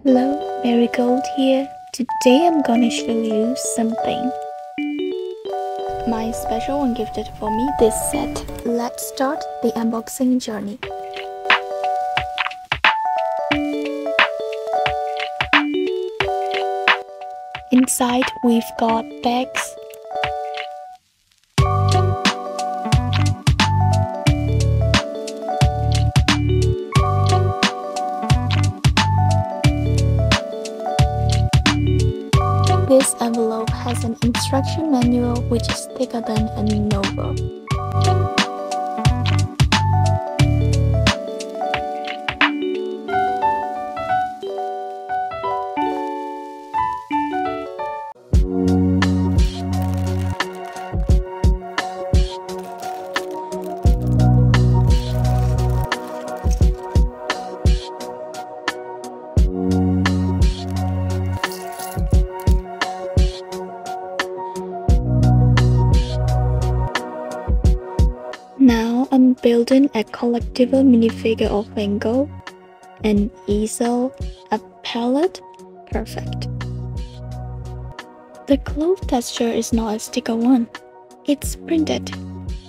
Hello, Marigold here. Today I'm gonna show you something. My special one gifted for me this set. Let's start the unboxing journey. Inside we've got bags, this envelope has an instruction manual which is thicker than a novel. Now I'm building a collectible minifigure of Van Gogh, an easel, a palette. Perfect. The cloth texture is not a sticker one. It's printed.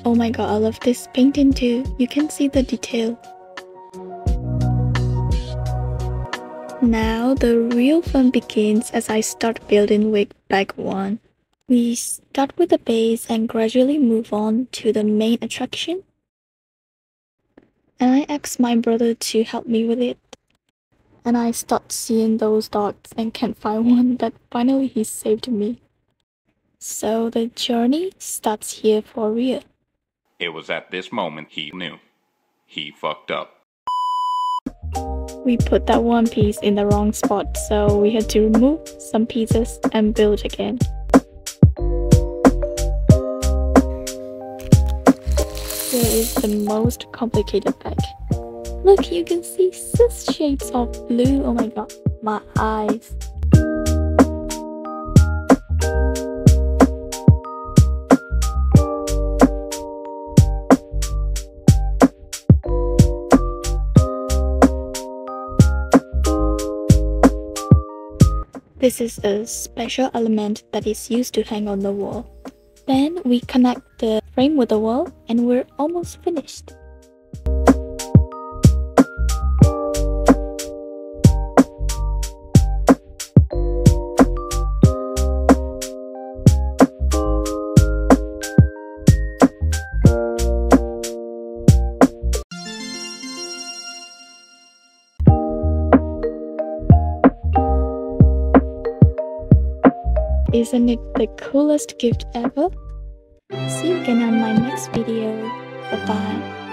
Oh my god, I love this painting too. You can see the detail. Now the real fun begins as I start building with bag 1. We start with the base and gradually move on to the main attraction. And I asked my brother to help me with it. And I start seeing those dots and can't find one, but finally he saved me. So the journey starts here for real. It was at this moment he knew. He fucked up. We put that one piece in the wrong spot, so we had to remove some pieces and build again. Here is the most complicated bag. Look, you can see 6 shades of blue. Oh my god, my eyes. This is a special element that is used to hang on the wall. Then we connect the frame with the wall and we're almost finished. Isn't it the coolest gift ever? See you again on my next video. Bye bye.